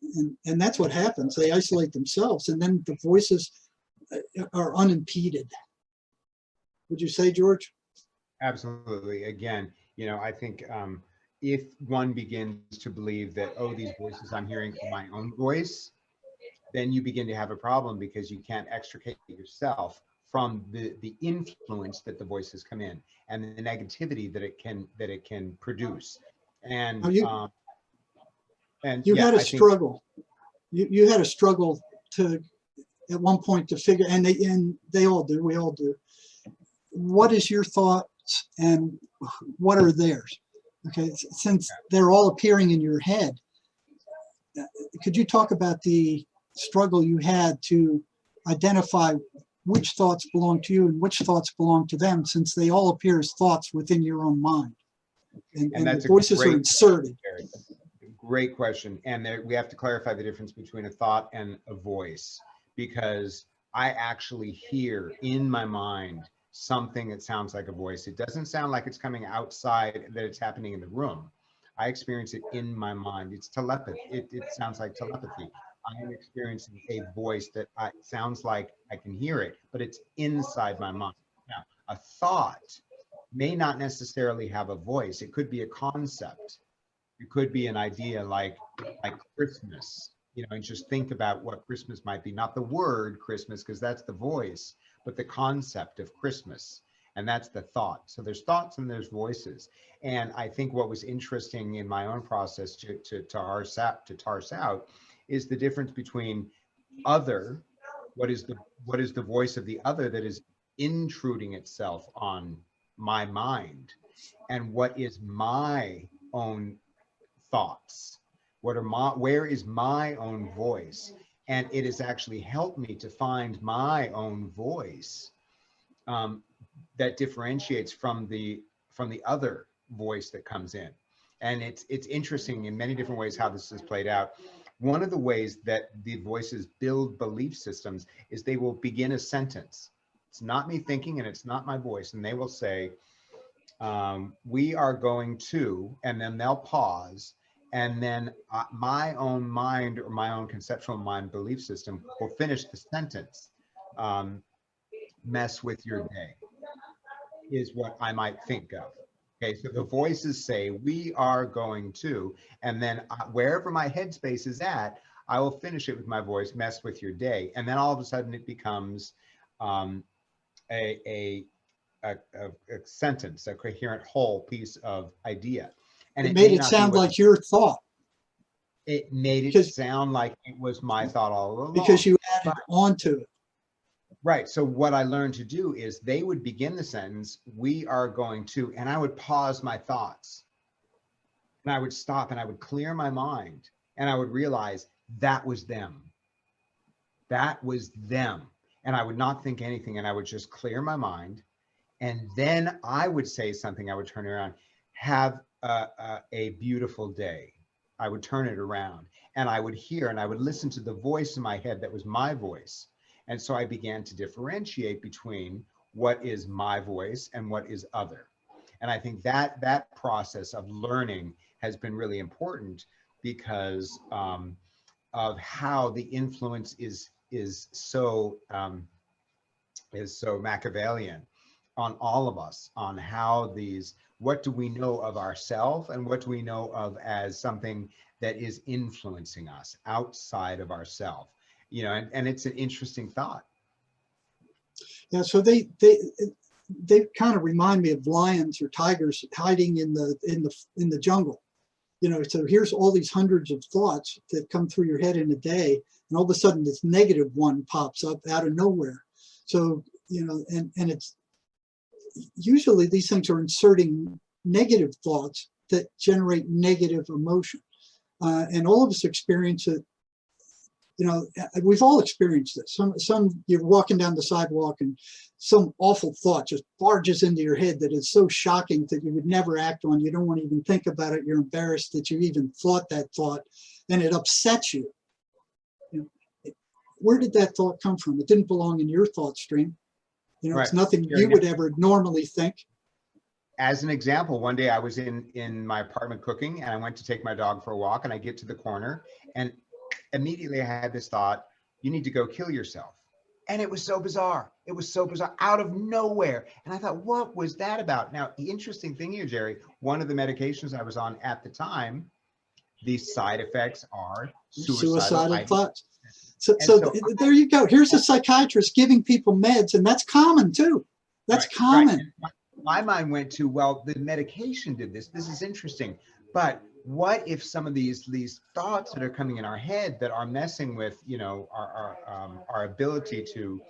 that's what happens, they isolate themselves, and then the voices are unimpeded. Would you say, George? Absolutely. Again, I think if one begins to believe that, oh, these voices I'm hearing are my own voice, then you begin to have a problem, because you can't extricate yourself from the influence that the voices come in and the negativity that it can produce. And you had a struggle. You had a struggle to at one point to figure, and they all do. We all do. What is your thoughts thoughts and what are theirs. Okay, since they're all appearing in your head, could you talk about the struggle you had to identify which thoughts belong to you and which thoughts belong to them, since they all appear as thoughts within your own mind, and that's the voices are inserted? Great question. And there, we have to clarify the difference between a thought and a voice, because I actually hear in my mind something that sounds like a voice. It doesn't sound like it's coming outside, that it's happening in the room. I experience it in my mind. It's telepathy. It sounds like telepathy. I am experiencing a voice that sounds like I can hear it, but it's inside my mind. Now, a thought may not necessarily have a voice. It could be a concept. It could be an idea like Christmas, you know, and just think about what Christmas might be. Not the word Christmas, because that's the voice, but the concept of Christmas. And that's the thought. So there's thoughts and there's voices. And I think what was interesting in my own process to parse out is the difference between other, what is the voice of the other that is intruding itself on my mind, and what is my own thoughts, where is my own voice. And it has actually helped me to find my own voice that differentiates from the other voice that comes in. And it's interesting in many different ways how this is played out. One of the ways that the voices build belief systems is they will begin a sentence. It's not me thinking and it's not my voice. And they will say, we are going to, and then they'll pause. And then my own mind, or my own conceptual mind belief system, will finish the sentence. Mess with your day is what I might think of. Okay, so the voices say, we are going to, and then wherever my headspace is at, I will finish it with my voice, mess with your day. And then all of a sudden it becomes a sentence, a coherent whole piece of idea. And it made it sound like your thought. It made it sound like it was my thought all along. Because you added onto it. Right. So what I learned to do is they would begin the sentence, we are going to, and I would pause my thoughts. And I would stop and I would clear my mind. And I would realize that was them. That was them. And I would not think anything. And I would just clear my mind. And then I would say something. I would turn around, have a beautiful day. I would turn it around and I would hear and I would listen to the voice in my head that was my voice. And so I began to differentiate between what is my voice and what is other. And I think that process of learning has been really important because of how the influence is so Machiavellian on all of us, on how what do we know of ourselves and what do we know of as something that is influencing us outside of ourselves. You know, and it's an interesting thought. Yeah, so they kind of remind me of lions or tigers hiding in the jungle. You know, so here's all these hundreds of thoughts that come through your head in a day, and all of a sudden this negative one pops up out of nowhere. So, you know, and it's usually these things are inserting negative thoughts that generate negative emotion. And all of us experience it. You know, we've all experienced this. Some you're walking down the sidewalk and some awful thought just barges into your head that is so shocking that you would never act on. You don't want to even think about it. You're embarrassed that you even thought that thought, and it upsets you. You know, where did that thought come from? It didn't belong in your thought stream. You know, right. It's nothing you would ever normally think. As an example, one day I was in my apartment cooking and I went to take my dog for a walk, and I get to the corner and immediately I had this thought, you need to go kill yourself. And it was so bizarre. It was so bizarre, out of nowhere. And I thought, what was that about? Now, the interesting thing here, Jerry, one of the medications I was on at the time, the side effects are suicidal thoughts. So there you go. Here's a psychiatrist giving people meds, and that's common too. That's common. Right. My mind went to, well, the medication did this. This is interesting. But what if some of these thoughts that are coming in our head that are messing with, you know, our ability to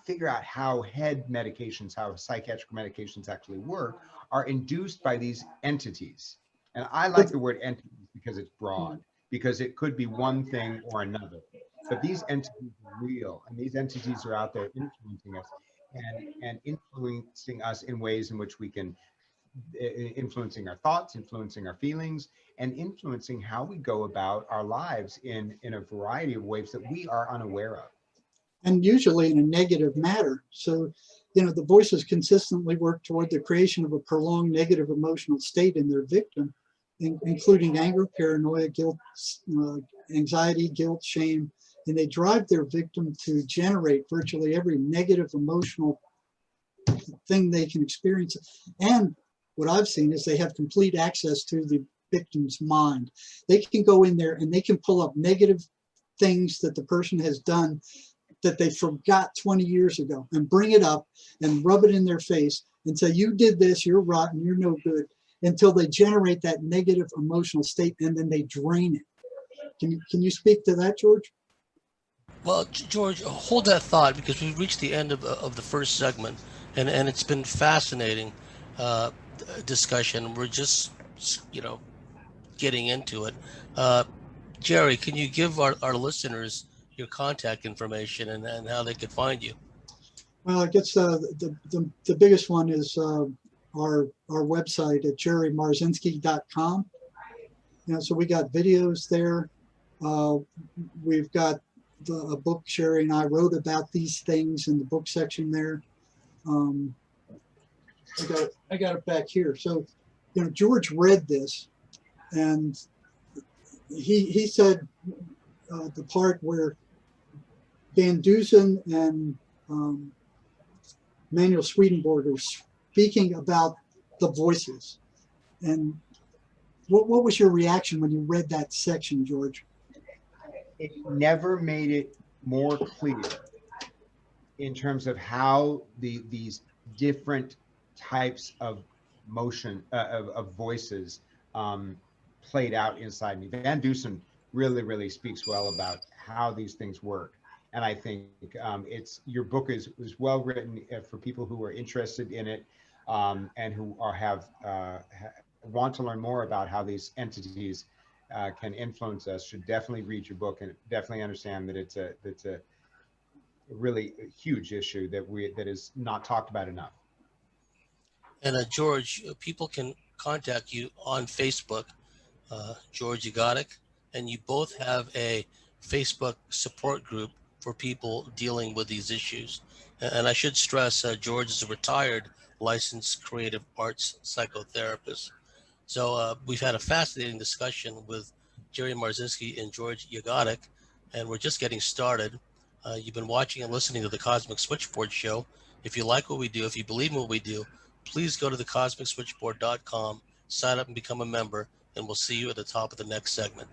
figure out how head medications, how psychiatric medications actually work, are induced by these entities. And I like the word entity because it's broad, because it could be one thing or another. But these entities are real, and these entities are out there influencing us and influencing us in ways in which we can, influencing our thoughts, influencing our feelings, and influencing how we go about our lives in a variety of ways that we are unaware of. And usually in a negative manner. So, the voices consistently work toward the creation of a prolonged negative emotional state in their victim, including anger, paranoia, guilt, anxiety, guilt, shame, and they drive their victim to generate virtually every negative emotional thing they can experience. And what I've seen is they have complete access to the victim's mind. They can go in there and they can pull up negative things that the person has done that they forgot 20 years ago and bring it up and rub it in their face and say, you did this, you're rotten, you're no good, until they generate that negative emotional state, and then they drain it. Can you speak to that, George? Well, George, hold that thought, because we've reached the end of the first segment, and it's been fascinating discussion. We're just, getting into it. Jerry, can you give our listeners your contact information and how they could find you? Well, I guess the biggest one is our website at jerrymarzinski.com. So we got videos there. We've got a book Sherry and I wrote about these things in the book section there. I got it back here. So, George read this, and he said the part where Van Dusen and Manuel Swedenborg are speaking about the voices. And what was your reaction when you read that section, George? It never made it more clear in terms of how these different types of motion of voices played out inside me. Van Dusen really speaks well about how these things work. And I think your book is well written for people who are interested in it and who want to learn more about how these entities can influence us. Should definitely read your book and definitely understand that it's a really huge issue that is not talked about enough. And George, people can contact you on Facebook, George Yagotic, and you both have a Facebook support group for people dealing with these issues. And I should stress, George is a retired licensed creative arts psychotherapist. So we've had a fascinating discussion with Jerry Marzinski and George Yagotic, and we're just getting started. You've been watching and listening to the Cosmic Switchboard Show. If you like what we do, if you believe in what we do, please go to thecosmicswitchboard.com, sign up and become a member, and we'll see you at the top of the next segment.